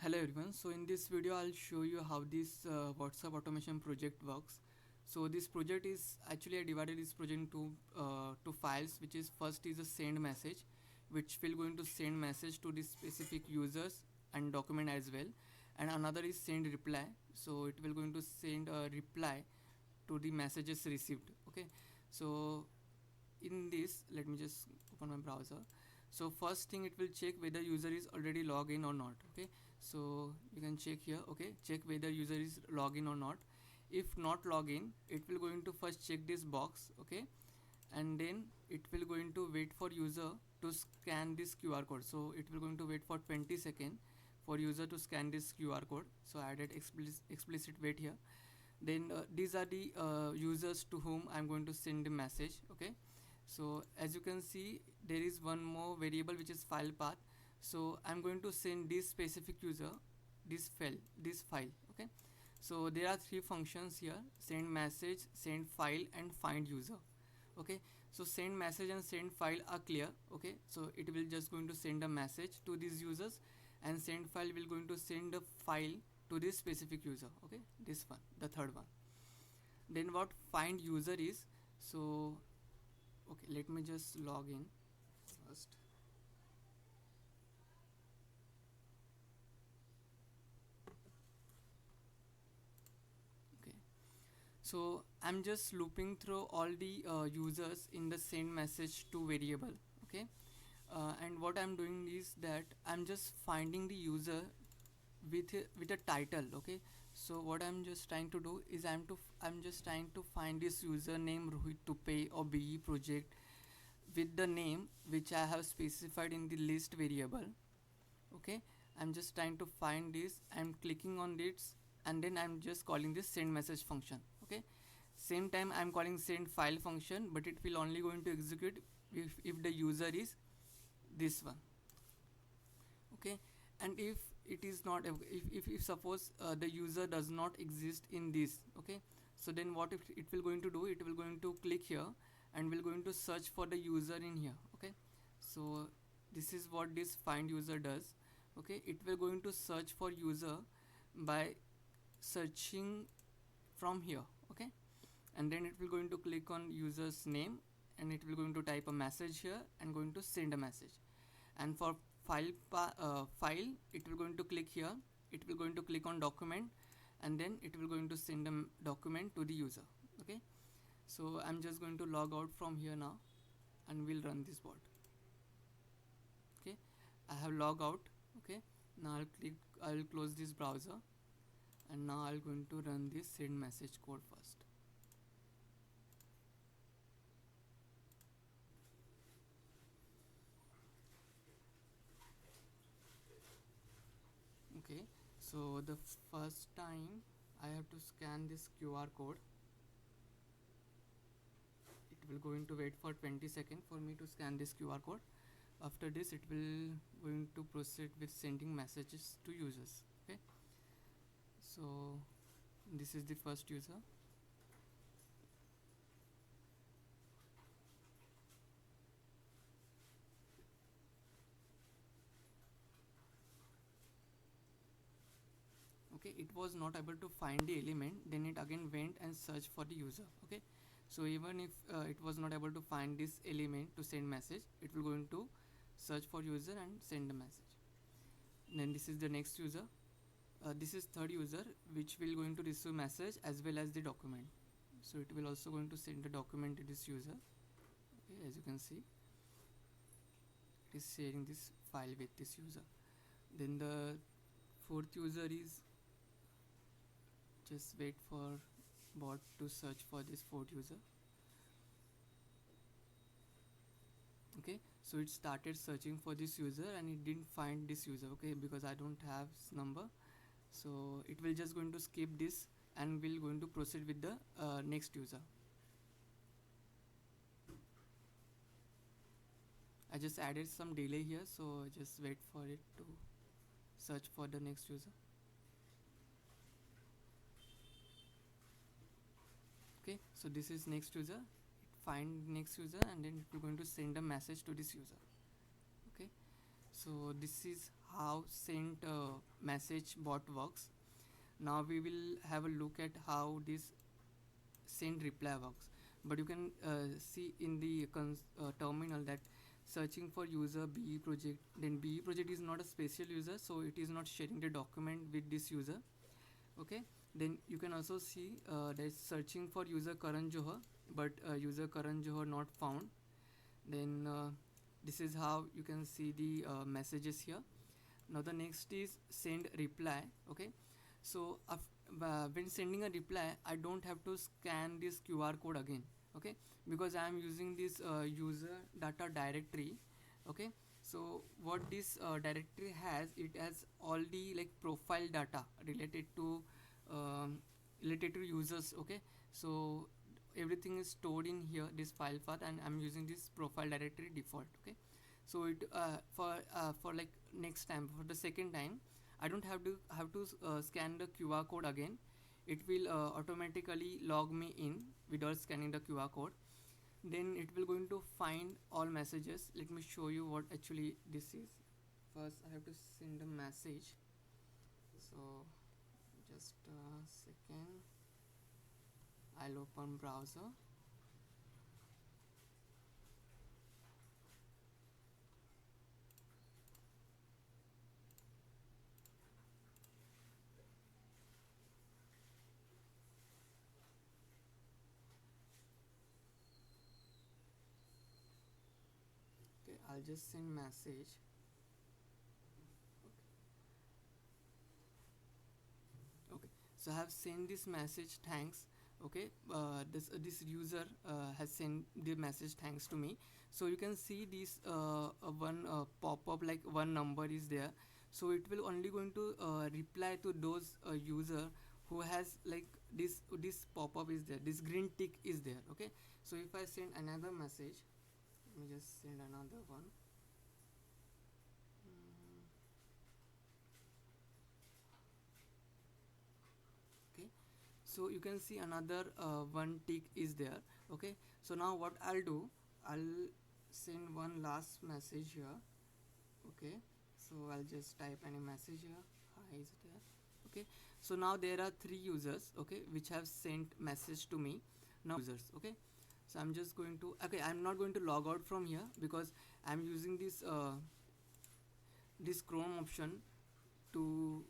Hello everyone. So in this video I'll show you how this WhatsApp automation project works. So this project is actually I divided this project into two files, which is first is a send message, which will going to send message to the specific users and document as well, and another is send reply. So it will going to send a reply to the messages received. Okay. So in this, let me just open my browser. So first thing, it will check whether user is already logged in or not. Okay, so you can check here. Okay, check whether user is logged in or not. If not login, it will going to first check this box. Okay, and then it will going to wait for user to scan this QR code. So it will going to wait for 20 seconds for user to scan this QR code. So I added explicit wait here. Then these are the users to whom I'm going to send the message. Okay, so as you can see, there is one more variable which is file path. So I'm going to send this specific user this file. Okay, so there are three functions here: send message, send file, and find user. Okay, so send message and send file are clear. Okay, so it will just going to send a message to these users, and send file will going to send a file to this specific user. Okay, this one, the third one. Then what find user is, so okay, let me just log in first. Okay, so I'm just looping through all the users in the send message to variable. Okay, and what I'm doing is that I'm just finding the user with a title. Okay, so what I'm just trying to do is I'm just trying to find this username Rohit Tupe or BE project with the name which I have specified in the list variable. Okay, I'm just trying to find this. I'm clicking on this, and then I'm just calling this send message function. Okay, same time I'm calling send file function, but it will only going to execute if the user is this one. Okay, and if it is not, if suppose the user does not exist in this. Okay, so then what if it will going to do, it will going to click here and will going to search for the user in here. Okay, so this is what this find user does. Okay, it will going to search for user by searching from here. Okay, and then it will going to click on user's name, and it will going to type a message here and going to send a message. And for file, it will going to click here, it will going to click on document, and then it will going to send a document to the user. Okay, so I'm just going to log out from here now, and we'll run this bot. Okay, I have log out. Okay, now I'll close this browser, and now I'm going to run this send message code first. Okay, so the first time I have to scan this QR code. It will going to wait for 20 seconds for me to scan this QR code. After this, it will going to proceed with sending messages to users. Okay, so this is the first user. Okay, it was not able to find the element, then it again went and searched for the user. Okay, so even if it was not able to find this element to send message, it will going to search for user and send the message. Then this is the next user. This is third user, which will going to receive message as well as the document. So it will also going to send the document to this user. Okay, as you can see, it is sharing this file with this user. Then the fourth user is, just wait for bot to search for this fourth user. Okay, so it started searching for this user and it didn't find this user. Okay, because I don't have number, so it will just going to skip this and will going to proceed with the next user. I just added some delay here, so just wait for it to search for the next user. Okay, so this is next user. It find next user, and then it will going to send a message to this user. Okay, so this is how send message bot works. Now we will have a look at how this send reply works. But you can see in the terminal that searching for user BE project, then BE project is not a special user, so it is not sharing the document with this user. Okay, then you can also see there's searching for user Karan Johar, but user Karan Johar not found. Then this is how you can see the messages here. Now the next is send reply. Okay, so when sending a reply, I don't have to scan this QR code again. Okay, because I am using this user data directory. Okay, so what this directory has, it has all the like profile data um, related to users. Okay, so everything is stored in here, this file path, and I'm using this profile directory default. Okay, so it for like next time, for the second time, I don't have to scan the QR code again. It will automatically log me in without scanning the QR code. Then it will going to find all messages. Let me show you what actually this is. First I have to send a message, so just a second, I'll open browser. Okay, I'll just send message. Okay, so I have sent this message, thanks. Okay, this user has sent the message thanks to me. So you can see this one pop-up, like one number is there, so it will only going to reply to those user who has like this pop-up is there, this green tick is there. Okay, so if I send another message, let me just send another one. Okay, so you can see another one tick is there. Okay, so now what I'll do, I'll send one last message here. Okay, so I'll just type any message here. Hi is there. Okay, so now there are three users, okay, which have sent message to me. Now users. Okay, so I'm just going to, okay, I'm not going to log out from here because I'm using this Chrome option to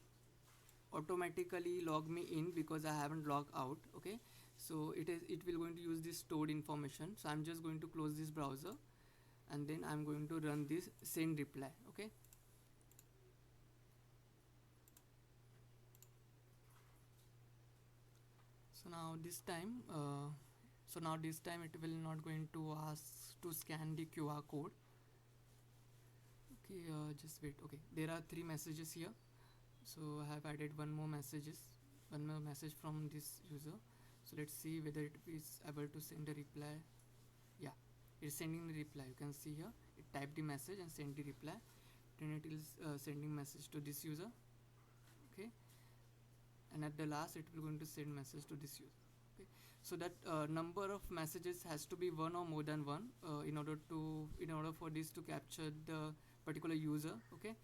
automatically log me in because I haven't logged out. Okay, so it will going to use this stored information. So I'm just going to close this browser, and then I'm going to run this send reply. Okay, so now this time it will not going to ask to scan the QR code. Okay, just wait. Okay, there are three messages here, so I have added one more message from this user. So let's see whether it is able to send a reply. Yeah, it's sending the reply. You can see here it typed the message and sent the reply. Then it is sending message to this user. Okay, and at the last it will going to send message to this user. Okay, so that number of messages has to be one or more than one in order for this to capture the particular user. Okay,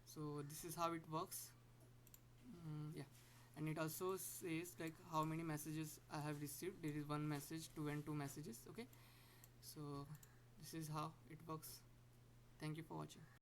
so this is how it works. Yeah, and it also says like how many messages I have received. There is one message, two messages. Okay, so this is how it works. Thank you for watching.